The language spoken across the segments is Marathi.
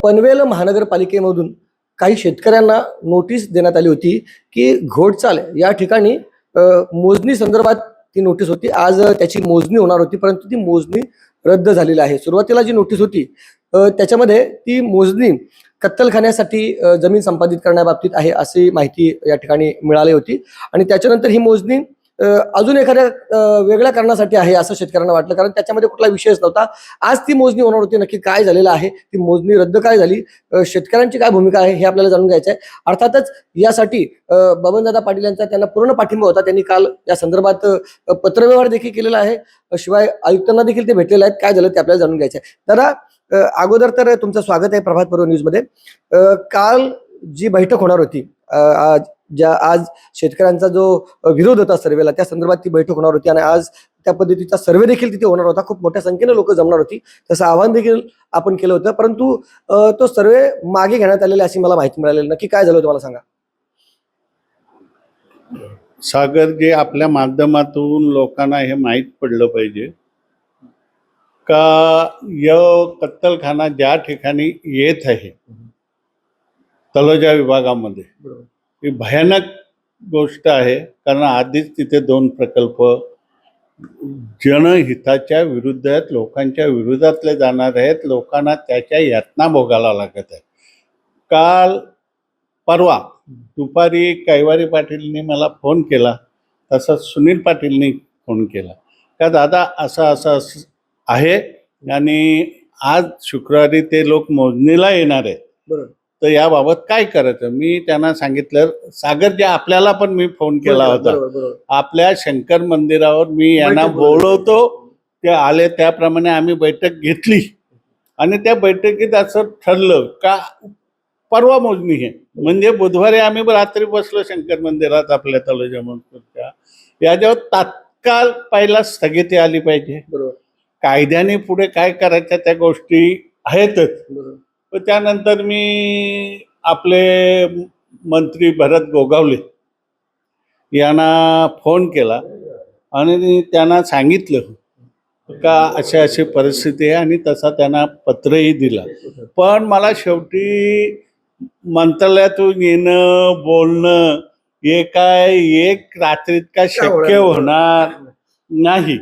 पनवेल महानगरपालिकेमधून काही शेतकऱ्यांना नोटीस देण्यात आली होती की घोडचाल या ठिकाणी मोजणी संदर्भात ती नोटीस होती. आज त्याची मोजणी होणार होती, परंतु ती मोजणी रद्द झालेली आहे. सुरुवातीला जी नोटीस होती त्याच्यामध्ये ती मोजणी कत्तलखान्यासाठी जमीन संपादित करण्याबाबतीत आहे अशी माहिती या ठिकाणी मिळाली होती आणि त्याच्यानंतर ही मोजणी अजून एखाद्या वेगळ्या कारणासाठी आहे असं शेतकऱ्यांना वाटलं, कारण त्याच्यामध्ये कुठला विषयच नव्हता. आज ती मोजणी होणार होती, नक्की काय झालेलं आहे, ती मोजणी रद्द काय झाली, शेतकऱ्यांची काय भूमिका आहे हे आपल्याला जाणून घ्यायचं आहे. अर्थातच यासाठी बबनदादा पाटील यांचा त्यांना पूर्ण पाठिंबा होता. त्यांनी काल या संदर्भात पत्रव्यवहार देखील केलेला आहे. शिवाय आयुक्तांना देखील ते भेटलेले आहेत. काय झालं ते आपल्याला जाणून घ्यायचं आहे. तर अगोदर तर तुमचं स्वागत आहे प्रभात पर्व न्यूजमध्ये. काल जी बैठक होणार होती, आज शेतकऱ्यांचा जो विरोध होता सर्वेला, त्या संदर्भात ती बैठक होणार होती आणि आज त्या पद्धतीचा सर्वे देखील तिथे होणार होता. खूप मोठ्या संख्येने लोक जमणार होती, तसं आवाहन देखील आपण केलं होतं, परंतु तो सर्वे मागे घेण्यात आलेला अशी मला माहिती मिळालेली. नक्की काय झालं होतं मला सांगा. सागर, जे आपल्या माध्यमातून लोकांना हे माहीत पडलं पाहिजे का कत्तलखाना ज्या ठिकाणी येत आहे तलोजा विभागामध्ये, ही भयानक गोष्ट आहे. कारण आधीच तिथे 2 प्रकल्प जनहिताच्या विरुद्ध आहेत, लोकांच्या विरोधातले जाणार आहेत. लोकांना त्याच्या यातना भोगायला लागत आहे. काल परवा दुपारी कैवारी पाटीलनी मला फोन केला, तसंच सुनील पाटीलनी फोन केला का दादा असं आहे आणि आज शुक्रवारी ते लोक मोजणीला येणार आहेत, तर याबाबत काय करायचं. मी त्यांना सांगितलं, सागर, जे आपल्याला पण मी फोन केला होता, आपल्या शंकर मंदिरावर मी यांना बोलवतो, ते आले, त्याप्रमाणे आम्ही बैठक घेतली आणि त्या बैठकीत असं ठरलं का परवा मोजणी आहे, म्हणजे बुधवारी आम्ही रात्री बसलो शंकर मंदिरात आपल्या तलोजा मंदिरच्या. याच्यावर तात्काळ पहिला स्थगिती आली पाहिजे. कायद्याने पुढे काय करायच्या त्या गोष्टी आहेतच. त्यानंतर मी आपले मंत्री भरत गोगावले यांना फोन केला आणि त्यांना सांगितलं का अशी परिस्थिती आहे आणि तसा त्यांना पत्रही दिला. पण मला शेवटी मंत्रालयातून येणं बोलणं हे काय एक रात्रीत काय शक्य होणार नाही.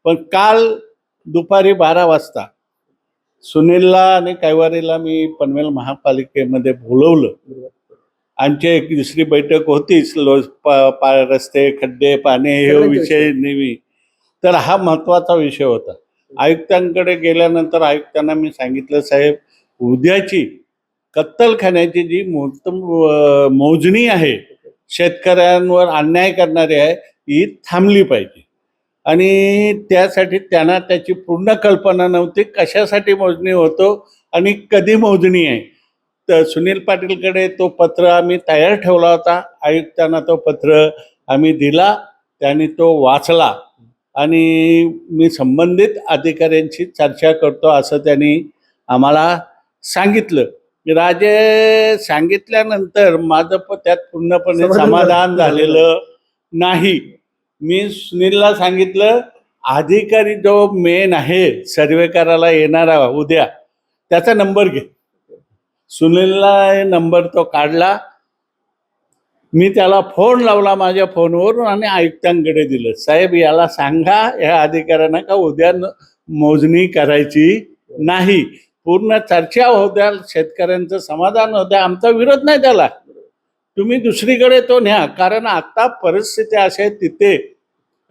पण काल दुपारी 12 वाजता सुनीलला आणि कैवारीला मी पनवेल महापालिकेमध्ये बोलवलं. आमची एक दुसरी बैठक होतीच, रस्ते, खड्डे, पाणी हे विषय नेहमी. तर हा महत्त्वाचा विषय होता. आयुक्तांकडे गेल्यानंतर आयुक्तांना मी सांगितलं, साहेब, उद्याची कत्तलखान्याची जी मोजणी आहे, शेतकऱ्यांवर अन्याय करणारी आहे, ही थांबली पाहिजे. आणि त्यासाठी त्यांना त्याची पूर्ण कल्पना नव्हती कशासाठी मोजणी होतो आणि कधी मोजणी आहे. तर सुनील पाटीलकडे तो पत्र आम्ही तयार ठेवला होता. आयुक्तांना तो पत्र आम्ही दिला, त्यांनी तो वाचला आणि मी संबंधित अधिकाऱ्यांशी चर्चा करतो असं त्यांनी आम्हाला सांगितलं. राजे, सांगितल्यानंतर माझं त्यात पूर्णपणे समाधान झालेलं नाही. मी सुनीलला सांगितलं, अधिकारी जो मेन आहे सर्वे करायला येणारा उद्या, त्याचा नंबर घे. सुनीलला नंबर तो काढला, मी त्याला फोन लावला माझ्या फोनवरून आणि आयुक्तांकडे दिलं. साहेब, याला सांगा या अधिकाऱ्यांना का उद्या मोजणी करायची नाही, पूर्ण चर्चा होत्या, शेतकऱ्यांचं समाधान होत्या, आमचा विरोध नाही त्याला, तुम्ही दुसरीकडे तो न्या. कारण आता परिस्थिती अशी आहे, तिथे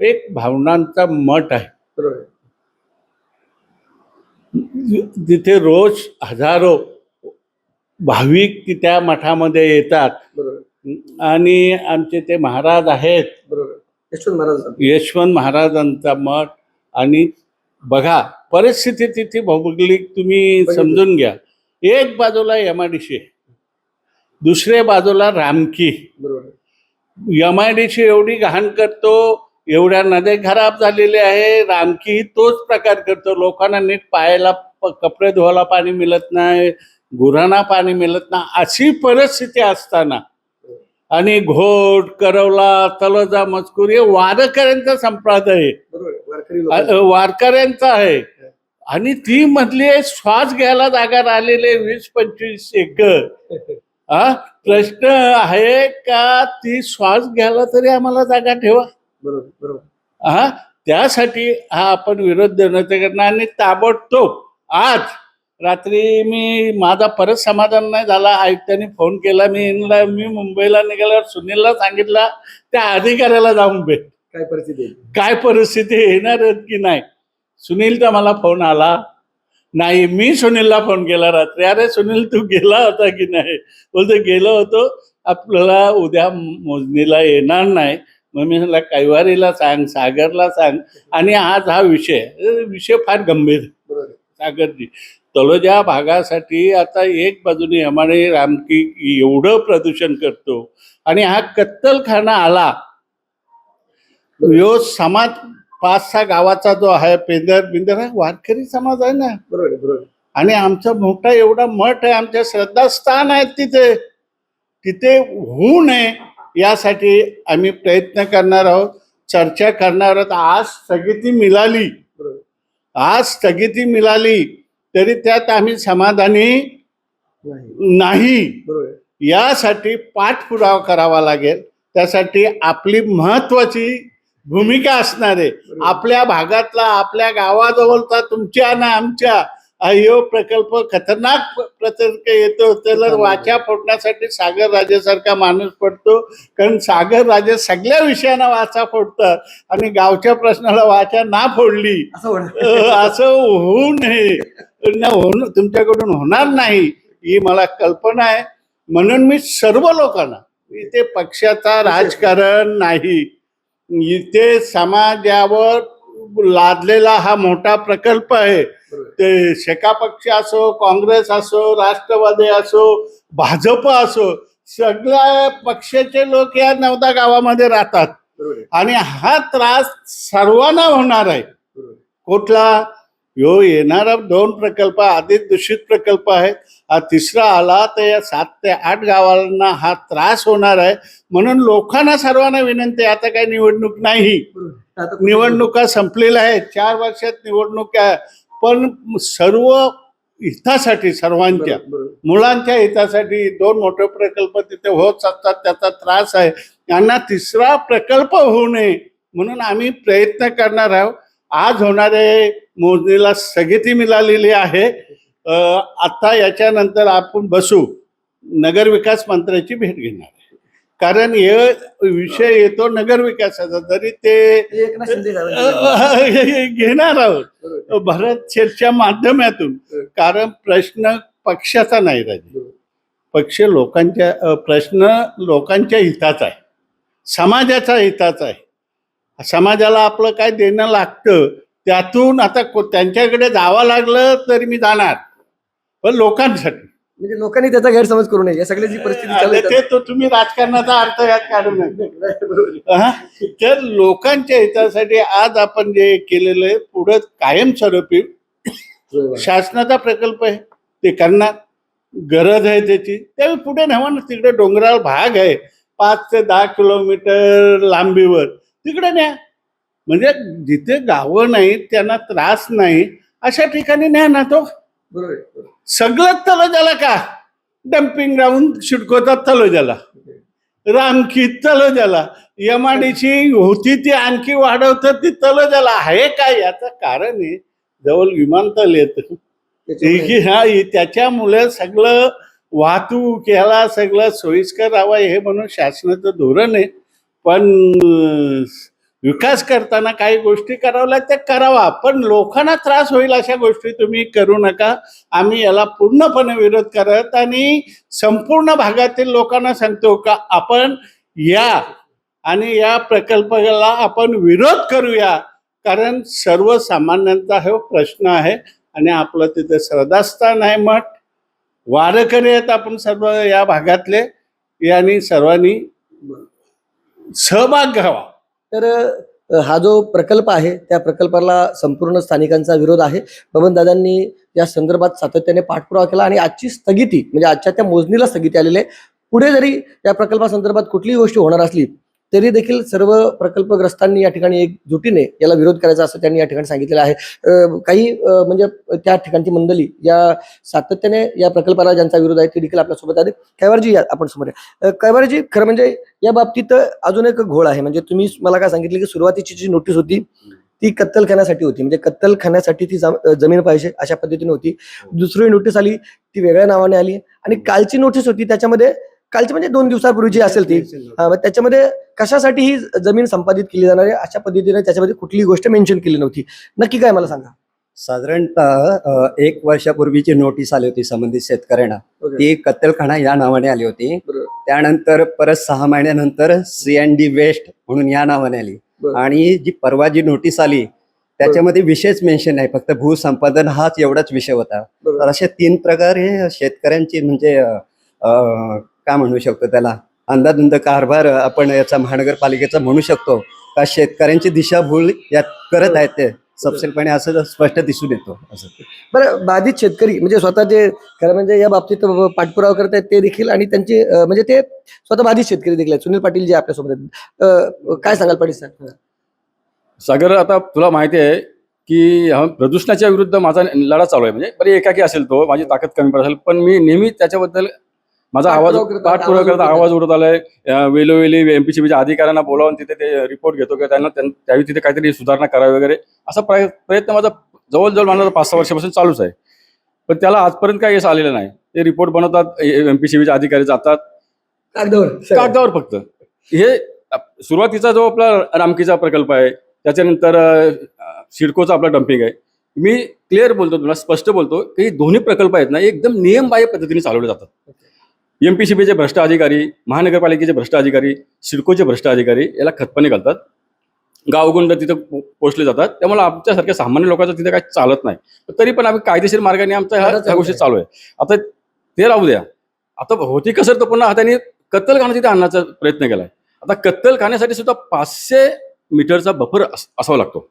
एक भावनांचा मठ आहे, तिथे रोज हजारो भाविक त्या मठामध्ये येतात आणि आमचे ते महाराज आहेत, यशवंत महाराजांचा मठ. आणि बघा परिस्थिती तिथे भौगोलिक तुम्ही समजून घ्या. एक बाजूला MIDC, दुसऱ्या बाजूला रामकी. MIDC एवढी घाण करतो, एवढ्या नद्या खराब झालेल्या आहे, रामकी तोच प्रकार करतो. लोकांना नीट पायाला कपडे धुवायला पाणी मिळत नाही, गुरांना पाणी मिळत नाही, अशी परिस्थिती असताना आणि घोट, करवला, तलोजा, मजकूर हे वारकऱ्यांचा संप्रदाय आहे, वारकऱ्यांचा आहे. आणि ती मधली श्वास घ्यायला जागा राहिलेले 20-25 एकर. हा प्रश्न आहे का ती श्वास घ्यायला तरी आम्हाला जागा ठेवा. बरोबर बरोबर. हा त्यासाठी हा आपण विरोध देण्याचं करणार. आणि ताबडतोब आज रात्री माझा परत समाधान नाही झाला. आयुक्तांनी फोन केला. मी मुंबईला निघाल्यावर सुनीलला सांगितलं त्या अधिकाऱ्याला जाऊन भेट, काय परिस्थिती येणार की नाही. सुनीलचा मला फोन आला नाही. मी सुनीलला फोन केला रात्री, अरे सुनील तू गेला होता की नाही. बोलतो गेलो होतो, आपल्याला उद्या मोजणीला येणार नाही. मग मी म्हटलं कैवारीला सांग, सागरला सांग. आणि आज हा विषय फार गंभीर. सागरजी तळोजा भागासाठी आता एक बाजूने एमआयडी रामकी एवढं प्रदूषण करतो आणि हा कत्तलखाना आला. यो समाज 5-6 गावाचा जो आहे बिंदर हा वारकरी समाज आहे ना. बरोबर. आणि आमचा मोठा एवढा मठ आहे, आमच्या श्रद्धास्थान आहेत तिथे होऊ नये यासाठी आम्ही प्रयत्न करणार आहोत, चर्चा करणार आहोत. आज स्थगिती मिळाली तरी त्यात आम्ही समाधानी नाही. यासाठी पाठपुरावा करावा लागेल. त्यासाठी आपली महत्वाची भूमिका असणार आहे. आपल्या भागातला, आपल्या गावाजवळचा, तुमच्या ना आमच्या यो प्रकल्प खतरनाक प्रकल्प येतो, त्याला वाचा फोडण्यासाठी सागर राजेसारखा माणूस पडतो. कारण सागर राजे सगळ्या विषयांना वाचा फोडतात आणि गावच्या प्रश्नाला वाचा ना फोडली असं होऊ नये. तुमच्याकडून होणार नाही ही मला कल्पना आहे. म्हणून मी सर्व लोकांना, इथे पक्षाचा राजकारण नाही, इथे समाजावर लादलेला हा मोठा प्रकल्प आहे. ते शेका पक्ष असो, काँग्रेस असो, राष्ट्रवादी असो, भाजप असो, सगळ्या पक्षाचे लोक या 9 गावामध्ये राहतात. आणि हा त्रास सर्वांना होणार आहे. कुठला यो येणारा 2 प्रकल्प आधीच दूषित प्रकल्प आहेत, हा तिसरा आला तर या 7 ते 8 गावांना हा त्रास होणार आहे. म्हणून लोकांना सर्वांना विनंती आहे, आता काही निवडणूक नाही, निवडणुका संपलेल्या आहेत, 4 वर्षात निवडणुका, पण सर्व हितासाठी, सर्वांच्या मुलांच्या हितासाठी 2 मोठे प्रकल्प तिथे होत असतात, त्याचा त्रास आहे. यांना तिसरा प्रकल्प होऊ नये म्हणून आम्ही प्रयत्न करणार आहोत. आज होणारे मोजणीला स्थगिती मिळालेली आहे. आता याच्यानंतर आपण बसू, नगरविकास मंत्र्याची भेट घेणार आहे. कारण हे विषय येतो नगरविकासाचा, तरी ते घेणार आहोत भरत शेठच्या माध्यमातून. कारण प्रश्न पक्षाचा नाही राहिला, प्रश्न लोकांच्या हिताचा आहे, समाजाच्या हिताचा आहे. समाजाला आपलं काय देणं लागतं, त्यातून आता त्यांच्याकडे जावं लागलं तरी मी जाणार, पण लोकांसाठी. म्हणजे लोकांनी त्याचा गैरसमज करू नये, या सगळ्याची परिस्थिती ते तो तुम्ही राजकारणाचा अर्थ यात काढू नये. तर लोकांच्या हितासाठी आज आपण जे केलेलं आहे, पुढे कायमस्वरूपी शासनाचा प्रकल्प आहे, ते करणार, गरज आहे त्याची, त्यावेळी पुढे न्यावा ना. तिकडे डोंगराळ भाग आहे 5 ते 10 किलोमीटर लांबीवर, तिकडे न्या. म्हणजे जिथे गावं नाहीत, त्यांना त्रास नाही, अशा ठिकाणी न्या ना. तो सगळं तळोजाला का डम्पिंग ग्राउंड शिडकोचा तळोजाला, रामकी तळोजाला, एमआयडीसी होती ती आणखी वाढवतं ती तळोजाला आहे काय. याचं कारण आहे जवळ विमानतळ येतं, त्याच्यामुळे सगळं वाहतूक याला सगळं सोयीस्कर राहावं हे म्हणून शासनाचं धोरण आहे. पण विकास करताना काही गोष्टी कराव्या त्या करावा, पण लोकांना त्रास होईल अशा गोष्टी तुम्ही करू नका. आम्ही याला पूर्णपणे विरोध करत आणि संपूर्ण भागातील लोकांना सांगतो का आपण या आणि या प्रकल्पाला आपण विरोध करूया. कारण सर्वसामान्यांचा हा प्रश्न आहे आणि आपलं तिथे श्रद्धास्थान आहे, मठ, वारकरी आहेत आपण सर्व या भागातले, यांनी सर्वांनी सहभाग घ्यावा. तर हा जो प्रकल्प आहे त्या प्रकल्पाला संपूर्ण स्थानिकांचा विरोध आहे. बबनदादांनी या संदर्भात सातत्याने पाठपुरावा केला आणि आजची स्थगिती म्हणजे आजच्या त्या मोजणीला स्थगिती आलेली आहे. पुढे जरी या प्रकल्पासंदर्भात कुठलीही गोष्ट होणार असली तरी देखील सर्व प्रकल्पग्रस्तांनी या ठिकाणी एकजुटीने याला विरोध करायचा असं त्यांनी या ठिकाणी सांगितलेलं आहे. काही म्हणजे त्या ठिकाणची मंडळी या सातत्याने या प्रकल्पाला ज्यांचा विरोध आहे ते देखील आपल्यासोबत आले. कैवारजी या आपण समोर या. कैवारजी, खरं म्हणजे या बाबतीत अजून एक घोळ आहे. म्हणजे तुम्ही मला काय सांगितलं की सुरुवातीची जी नोटीस होती ती कत्तलखान्यासाठी होती, म्हणजे कत्तलखान्यासाठी ती जमीन पाहिजे अशा पद्धतीने होती. दुसरी नोटीस आली ती वेगळ्या नावाने आली आणि कालची नोटीस होती त्याच्यामध्ये, कालची म्हणजे 2 दिवसापूर्वीची असेल ती, मग त्याच्यामध्ये कशासाठी ही जमीन संपादित केली जाणार आहे अशा पद्धतीने त्याच्यामध्ये कुठलीही गोष्ट मेन्शन केली नव्हती. नक्की काय मला सांगा. साधारणतः 1 वर्षापूर्वीची नोटीस आली होती संबंधित शेतकऱ्यांना. ती कत्तलखाना या नावाने आली होती. बरोबर. त्यानंतर परत 6 महिन्यानंतर CND वेस्ट म्हणून या नावाने आली. बरोबर. आणि जी परवा जी नोटीस आली त्याच्यामध्ये विषयच मेन्शन नाही, फक्त भूसंपादन हाच एवढाच विषय होता. बरोबर. तर असे 3 प्रकारे शेतकऱ्यांची म्हणजे काय म्हणू शकतो त्याला, अंदाधुंद कारभार आपण याचा महानगरपालिकेचा म्हणू शकतो का, शेतकऱ्यांची दिशाभूल यात करत आहेत ते सपशेलपणे असं स्पष्ट दिसून येतो. असं बरं, बाधित शेतकरी म्हणजे स्वतः जे खरं म्हणजे या बाबतीत पाठपुरावा करत आहेत ते देखील, आणि त्यांचे म्हणजे ते स्वतः बाधित शेतकरी देखील आहेत. सुनील पाटील जे आपल्यासोबत आहेत, काय सांगाल पाटील साहेब? सागर, आता तुला माहिती आहे की प्रदूषणाच्या विरुद्ध माझा लढा चालू आहे. म्हणजे बरी एकाकी असेल तो, माझी ताकद कमी पडेल, पण मी नेहमी त्याच्याबद्दल माझा पाठपुरावा करता आवाज उडत आलाय. वेळोवेळी MPCBच्या अधिकाऱ्यांना बोलावून तिथे ते रिपोर्ट घेतो किंवा त्यांना त्यावेळी तिथे काहीतरी सुधारणा करावी वगैरे असा प्रयत्न माझा जवळजवळ मला 5-6 वर्षापासून चालूच आहे. पण त्याला आजपर्यंत काही यश आलेलं नाही. ते रिपोर्ट बनवतात, MPCBचे अधिकारी जातात कागदावर फक्त. हे सुरुवातीचा जो आपला रामकीचा प्रकल्प आहे, त्याच्यानंतर सिडकोचा आपला डम्पिंग आहे. मी क्लिअर बोलतो, तुला स्पष्ट बोलतो की दोन्ही प्रकल्प आहेत ना एकदम नियमबाह्य पद्धतीने चालवले जातात. MPCBचे भ्रष्ट अधिकारी, महानगरपालिकेचे भ्रष्ट अधिकारी, सिडकोचे भ्रष्ट अधिकारी याला खतपणे घालतात. गावगुंड तिथं पोचले जातात. त्यामुळे आमच्यासारख्या सामान्य लोकांचं तिथे काही चालत नाही. तरी पण आम्ही कायदेशीर मार्गाने आमच्या ह्या गोष्टी चालू आहे. आता ते राहू द्या. आता होती कसर तर पुन्हा त्यांनी कत्तलखाना तिथे आणण्याचा प्रयत्न केलाय. आता कत्तलखान्यासाठी सुद्धा 500 मीटरचा बफर असावा लागतो.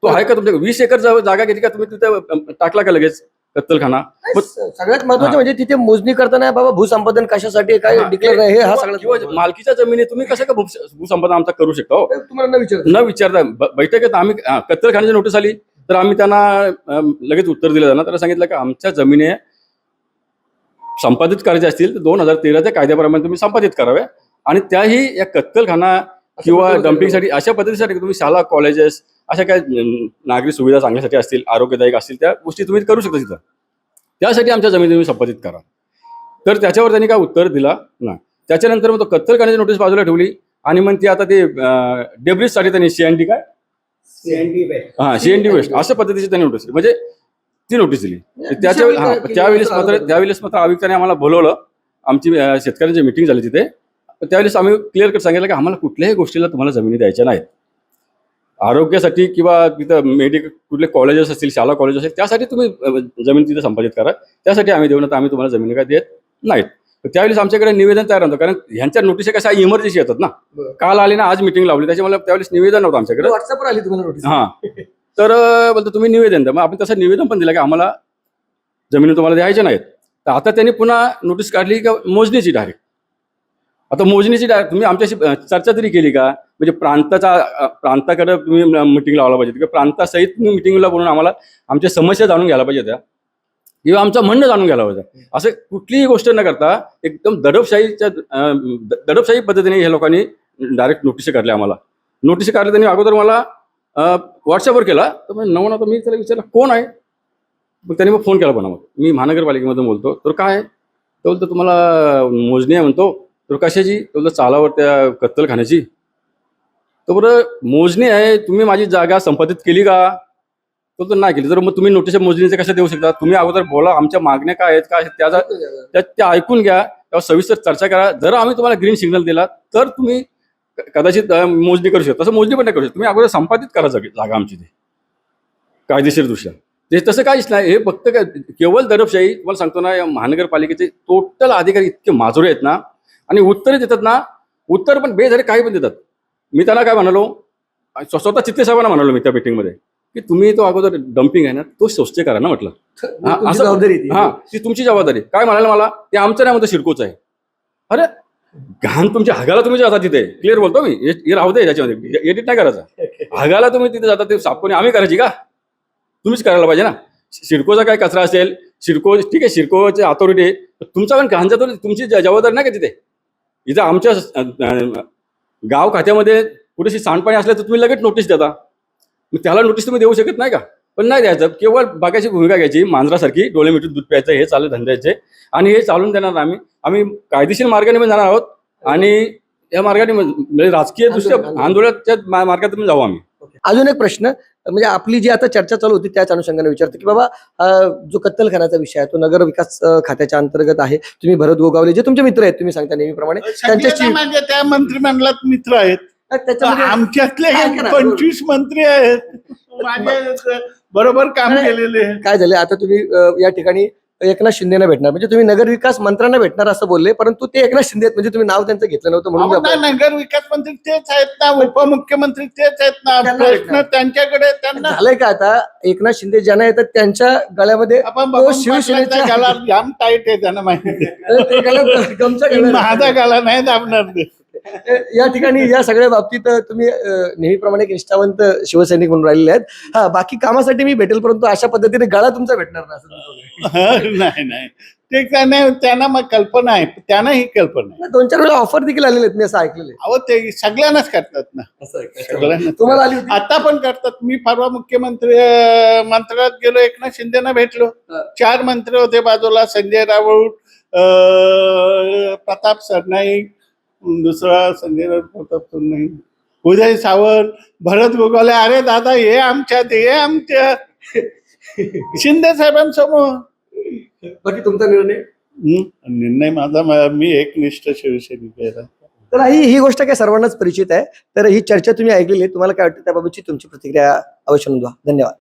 तो आहे का तुमच्या? 20 एकर जागा घेतली का तुम्ही तिथे टाकला का लगेच कत्तलखाना? सगळ्यात महत्त्वाचं म्हणजे तिथे मोजणी करताना बाबा भूसंपादन कशासाठी काय डिक्लेअर आहे, हे हा सगळ्यात मालकीच्या जमिनी तुम्ही कसं का भूसंपादन आमचा करू शकता? हो, तुम्हाला न विचारता बैठकीत आम्ही कत्तलखान्याची नोटीस आली तर आम्ही त्यांना लगेच उत्तर दिलं जाणार. त्यांना सांगितलं की आमच्या जमिनी संपादित करायच्या असतील तर 2013च्या कायद्याप्रमाणे तुम्ही संपादित करावे, आणि त्याही या कत्तलखाना किंवा डम्पिंगसाठी अशा पद्धतीसाठी तुम्ही शाळा, कॉलेजेस अशा काय नागरी सुविधा चांगल्यासाठी असतील, आरोग्यदायक असतील, त्या गोष्टी तुम्ही करू शकता तिथं. त्यासाठी आमच्या जमिनी तुम्ही संपादित करा. तर त्याच्यावर त्यांनी काय उत्तर दिला नाही. त्याच्यानंतर मग तो कत्तलखान्याची नोटीस बाजूला ठेवली आणि मग ती आता ते डेब्रिजसाठी त्यांनी CND वेस्ट अशा पद्धतीची त्यांनी नोटीस, म्हणजे ती नोटीस दिली. त्यावेळेस मात्र आयुक्तांनी आम्हाला बोलवलं. आमची शेतकऱ्यांची मीटिंग झाली तिथे. त्यावेळेस आम्ही क्लिअर कट सांगितलं की आम्हाला कुठल्याही गोष्टीला तुम्हाला जमिनी द्यायच्या नाहीत. आरोग्यासाठी किंवा तिथं कुठले कॉलेजेस असतील, शाळा कॉलेज असेल, त्यासाठी तुम्ही जमीन तिथे संपादित करा. त्यासाठी आम्ही देऊ, तर आम्ही तुम्हाला जमिनी काय देत नाहीत. त्यावेळेस आमच्याकडे निवेदन तयार नव्हतं, कारण ह्यांच्या नोटीस कशा इमर्जन्सी येतात ना. काल आली ना, आज मीटिंग लावली, त्याच्यामुळे त्यावेळेस निवेदन नव्हतं आमच्याकडे. व्हॉट्सअपवर आली तुम्हाला नोटीस? हां, तर बोलतो तुम्ही निवेदन द्या. मग आपण तसं निवेदन पण दिलं की आम्हाला जमिनी तुम्हाला द्यायच्या नाहीत. तर आता त्यांनी पुन्हा नोटीस काढली का मोजणीची डायरेक्ट. आता मोजणीची तुम्ही आमच्याशी चर्चा तरी केली का? म्हणजे प्रांताकडे तुम्ही मिटिंग लावला पाहिजे किंवा प्रांतासहित तुम्ही मिटिंगला बोलून आम्हाला आमच्या समस्या जाणून घ्यायला पाहिजे त्या, किंवा आमचं म्हणणं जाणून घ्यायला पाहिजे. असं कुठलीही गोष्ट न करता एकदम दडपशाही पद्धतीने ह्या लोकांनी डायरेक्ट नोटीस काढल्या. आम्हाला नोटीस काढल्या त्यांनी. अगोदर मला व्हॉट्सअपवर केला, तर नवना तर मी त्याला विचारलं कोण आहे. मग त्यांनी मग फोन केला. पण मग मी महानगरपालिकेमधून बोलतो. तर काय तो बोलतो तुम्हाला मोजणी आहे म्हणतो. तर कशाची? तो बोलतो चालावर त्या कत्तलखान्याची. तर बरं मोजणी आहे, तुम्ही माझी जागा संपादित केली का? तो नाही केली. तर मग तुम्ही नोटीस मोजणीचे कशा देऊ शकता? तुम्ही अगोदर बोला, आमच्या मागण्या काय आहेत, काय त्या ऐकून घ्या, त्यावर सविस्तर चर्चा करा. जर आम्ही तुम्हाला ग्रीन सिग्नल दिला तर तुम्ही कदाचित मोजणी करू शकता. तसं मोजणी पण नाही करू शकता. तुम्ही अगोदर संपादित करा जागा आमची ती कायदेशीरदृष्ट्या. ते तसं काहीच नाही. हे फक्त केवळ दडपशाही. तुम्हाला सांगतो ना, या महानगरपालिकेचे टोटल अधिकारी इतके माजुरे आहेत ना, आणि उत्तरे देतात ना, उत्तर पण बेझारे काही पण देतात. मी त्यांना काय म्हणालो, स्वतः चित्ते साहेबांना म्हणालो मी त्या मीटिंगमध्ये की तुम्ही तो अगोदर डम्पिंग आहे ना तो स्वच्छ करा ना म्हटलं. असं जबाबदारी हां, ती तुमची जबाबदारी. काय म्हणाले मला, ते आमचं नाही म्हणतं, सिडकोचं आहे. अरे घाण तुमच्या हगाला तुम्ही जाता तिथे, क्लिअर बोलतो मी, हे राहू दे त्याच्यामध्ये, एडिट नाही करायचं. हगाला तुम्ही तिथे जाता, ते साफ कोणी आम्ही करायची का? तुम्हीच करायला पाहिजे ना. सिडकोचा काय कचरा असेल, सिडको ठीक आहे, सिडकोचे अथॉरिटी, तुमचा पण घाण जातो, तुमची जबाबदारी नाही का तिथे? इथं आमच्या गाव खात्यामध्ये कुठेशी सांडपाणी असलं तर तुम्ही लगेच नोटीस देता, मग त्याला नोटीस तुम्ही देऊ शकत नाही का? पण नाही द्यायचं, केवळ बागाची भूमिका घ्यायची, मांजरासारखी डोळे मिटून दूध प्यायचं, हे चालू धंद्याचे, आणि हे चालून देणार आम्ही कायदेशीर मार्गाने पण जाणार आहोत, आणि या मार्गाने म्हणजे राजकीय दृष्ट्या आंदोलनाच्या मार्गातून जाऊ आम्ही. अजून एक प्रश्न, म्हणजे आपली जी आता चर्चा चालू होती त्याच अनुषंगाने विचारतो की बाबा जो कत्तलखानाचा विषय आहे तो नगर विकास खात्याच्या अंतर्गत आहे. तुम्ही भरत गोगावले जे तुमचे मित्र आहेत, तुम्ही सांगता नेहमीप्रमाणे, त्यांच्याशी माझ्या त्या मंत्रिमंडळात मित्र आहेत. त्याच्यामध्ये आमच्यातले ऐका ना, 25 मंत्री आहेत, माझ्या बरोबर काम केलेले. काय झालं आता तुम्ही या ठिकाणी एकनाथ शिंदेना भेटणार, म्हणजे तुम्ही नगर विकास मंत्र्यांना भेटणार असं बोलले, परंतु ते एकनाथ शिंदे आहेत, म्हणजे तुम्ही नाव त्यांचं घेतलं नव्हतं म्हणून. नगर विकास मंत्री तेच आहेत ना, उपमुख्यमंत्री तेच आहेत ना, प्रश्न त्यांच्याकडे. त्यांना झालंय का आता एकनाथ शिंदे ज्यांना येतात त्यांच्या गळ्यामध्ये आपण तो शिवसेनेचा गाला जाम टाईट आहे, त्यांना माहिती ते गळ्यात गमचा घालणार. माझा गाला नाही दाबणार ते. या ठिकाणी या सगळ्या बाबतीत तुम्ही नेहमीप्रमाणे एक निष्ठावंत शिवसैनिक म्हणून राहिलेले आहेत. हा, बाकी कामासाठी मी भेटेल, परंतु अशा पद्धतीने गळा तुमचा भेटणार नाही असं नाही ते काय नाही, त्यांना मग कल्पना आहे, त्यांना ही कल्पना आहे. 2-4 वेळा ऑफर देखील आलेले आहेत, मी असं ऐकलेलं आहे. अहो ते सगळ्यांनाच करतात ना, सगळ्यांना तुम्हाला आली होती? आता पण करतात. मी परवा मुख्यमंत्री मंत्रालयात गेलो, एकनाथ शिंदेना भेटलो. 4 मंत्री होते बाजूला, संजय राऊत, प्रताप सरनाईक, दुसरा संजय राऊत, प्रताप सरनाईक, उदय सावंत, भरत गोगावले. अरे दादा, हे आमच्या शिंदे साहेबांसमोर. बाकी तुमचा निर्णय माझा, मी एकनिष्ठ शिवसैनिक आहे. तर ही गोष्ट काय सर्वांनाच परिचित आहे. तर ही चर्चा तुम्ही ऐकलेली आहे, तुम्हाला काय वाटतं त्याबाबतची तुमची प्रतिक्रिया अवश्य नोंदवा. धन्यवाद.